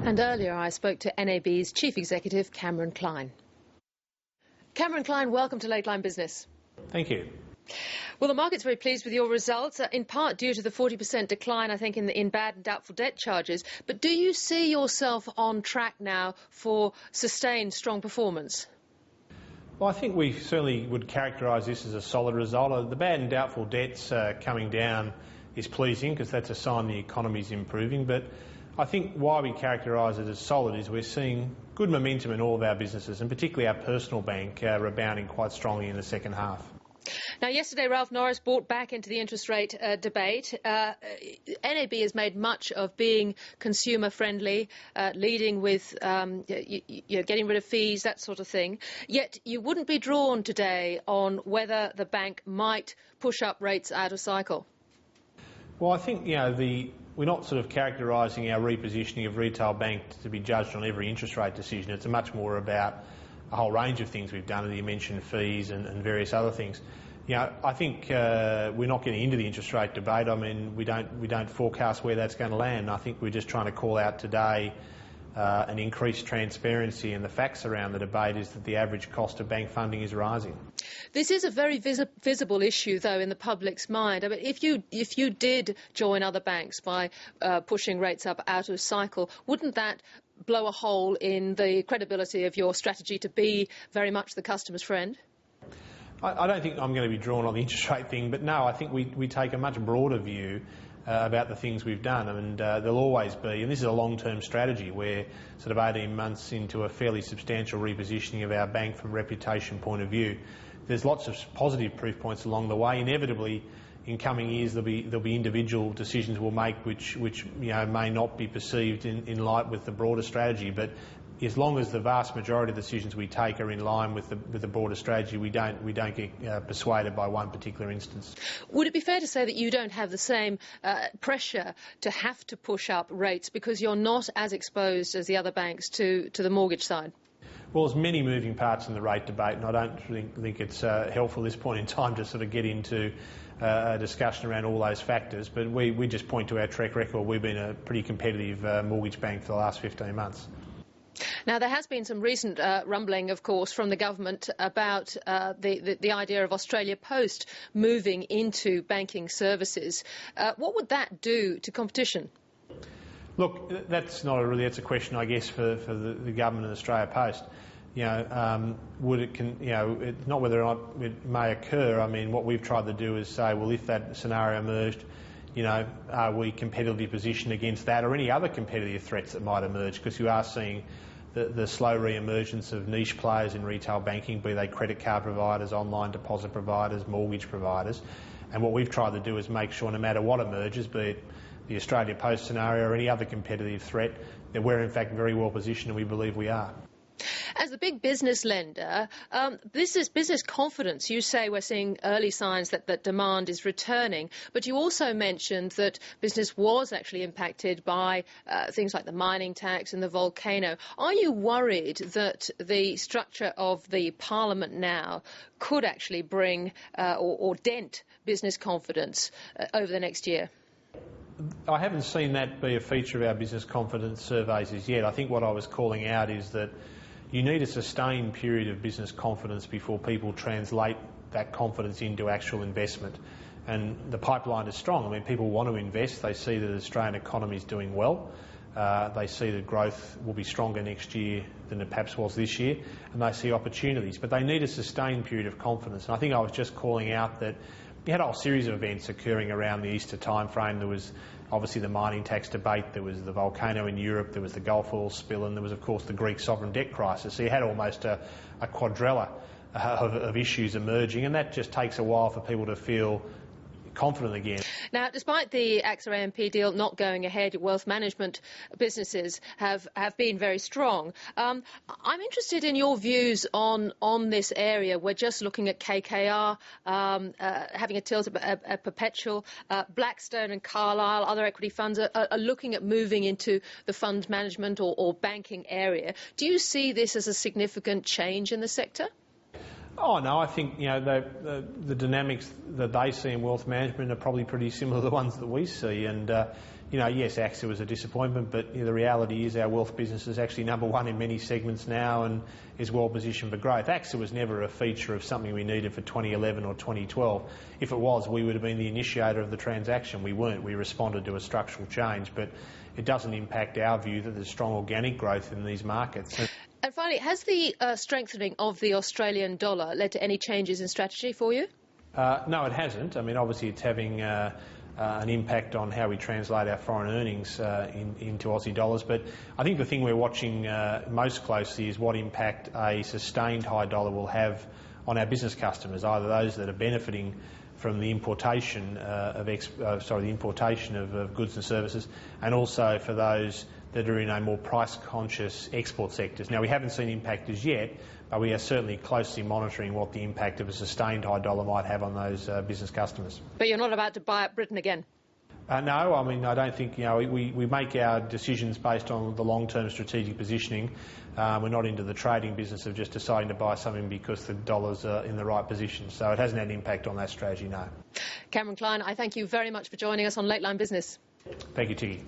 And earlier I spoke to NAB's Chief Executive, Cameron Clyne. Cameron Clyne, welcome to Lateline Business. Thank you. Well, the market's very pleased with your results, in part due to the 40% decline, I think, in bad and doubtful debt charges. But do you see yourself on track now for sustained strong performance? Well, I think we certainly would characterise this as a solid result. The bad and doubtful debts coming down is pleasing because that's a sign the economy is improving. But I think why we characterise it as solid is we're seeing good momentum in all of our businesses, and particularly our personal bank rebounding quite strongly in the second half. Now, yesterday, Ralph Norris brought back into the interest rate debate. NAB has made much of being consumer-friendly, leading with getting rid of fees, that sort of thing. Yet you wouldn't be drawn today on whether the bank might push up rates out of cycle. Well, I think, we're not sort of characterising our repositioning of retail bank to be judged on every interest rate decision. It's much more about a whole range of things we've done, and you mentioned fees and various other things. I think we're not getting into the interest rate debate. I mean, we don't forecast where that's going to land. I think we're just trying to call out today an increased transparency, and the facts around the debate is that the average cost of bank funding is rising. This is a very visible issue, though, in the public's mind. I mean, if you did join other banks by pushing rates up out of cycle, wouldn't that blow a hole in the credibility of your strategy to be very much the customer's friend? I don't think I'm going to be drawn on the interest rate thing, but no, I think we take a much broader view about the things we've done, and there'll always be, and this is a long-term strategy, we're sort of 18 months into a fairly substantial repositioning of our bank from a reputation point of view. There's lots of positive proof points along the way. Inevitably, in coming years, there'll be individual decisions we'll make which may not be perceived in light with the broader strategy. But as long as the vast majority of decisions we take are in line with the broader strategy, we don't get persuaded by one particular instance. Would it be fair to say that you don't have the same pressure to have to push up rates because you're not as exposed as the other banks to the mortgage side? Well, there's many moving parts in the rate debate, and I don't think it's helpful at this point in time to sort of get into a discussion around all those factors. But we just point to our track record. We've been a pretty competitive mortgage bank for the last 15 months. Now, there has been some recent rumbling, of course, from the government about the idea of Australia Post moving into banking services. What would that do to competition? Look, that's a question, I guess, for the government and Australia Post. It's not whether or not it may occur. I mean, what we've tried to do is say, well, if that scenario emerged, are we competitively positioned against that or any other competitive threats that might emerge? Because you are seeing the slow re-emergence of niche players in retail banking, be they credit card providers, online deposit providers, mortgage providers. And what we've tried to do is make sure no matter what emerges, be it the Australia Post scenario or any other competitive threat, that we're in fact very well positioned, and we believe we are. As the big business lender, business confidence, you say we're seeing early signs that demand is returning, but you also mentioned that business was actually impacted by things like the mining tax and the volcano. Are you worried that the structure of the Parliament now could actually bring or dent business confidence over the next year? I haven't seen that be a feature of our business confidence surveys as yet. I think what I was calling out is that you need a sustained period of business confidence before people translate that confidence into actual investment. And the pipeline is strong. I mean, people want to invest. They see that the Australian economy is doing well. They see that growth will be stronger next year than it perhaps was this year, and they see opportunities. But they need a sustained period of confidence. And I think I was just calling out that we had a whole series of events occurring around the Easter timeframe. There was obviously the mining tax debate, there was the volcano in Europe, there was the Gulf oil spill, and there was, of course, the Greek sovereign debt crisis. So you had almost a quadrella of issues emerging, and that just takes a while for people to feel confident again. Now, despite the AXA AMP deal not going ahead, wealth management businesses have been very strong. I'm interested in your views on this area. We're just looking at KKR having a tilt at Perpetual. Blackstone and Carlyle, other equity funds, are looking at moving into the fund management or banking area. Do you see this as a significant change in the sector? Oh no, I think the dynamics that they see in wealth management are probably pretty similar to the ones that we see, and yes, AXA was a disappointment, but the reality is our wealth business is actually number one in many segments now and is well positioned for growth. AXA was never a feature of something we needed for 2011 or 2012. If it was, we would have been the initiator of the transaction. We weren't. We responded to a structural change, but it doesn't impact our view that there's strong organic growth in these markets. And finally, has the strengthening of the Australian dollar led to any changes in strategy for you? No, it hasn't. I mean, obviously it's having an impact on how we translate our foreign earnings into Aussie dollars. But I think the thing we're watching most closely is what impact a sustained high dollar will have on our business customers, either those that are benefiting from the importation of goods and services, and also for those that are in a more price-conscious export sectors. Now, we haven't seen impact as yet, but we are certainly closely monitoring what the impact of a sustained high dollar might have on those business customers. But you're not about to buy up Britain again? No, I mean, I don't think, we make our decisions based on the long-term strategic positioning. We're not into the trading business of just deciding to buy something because the dollar's in the right position. So it hasn't had an impact on that strategy, no. Cameron Clyne, I thank you very much for joining us on Lateline Business. Thank you, Tiggy.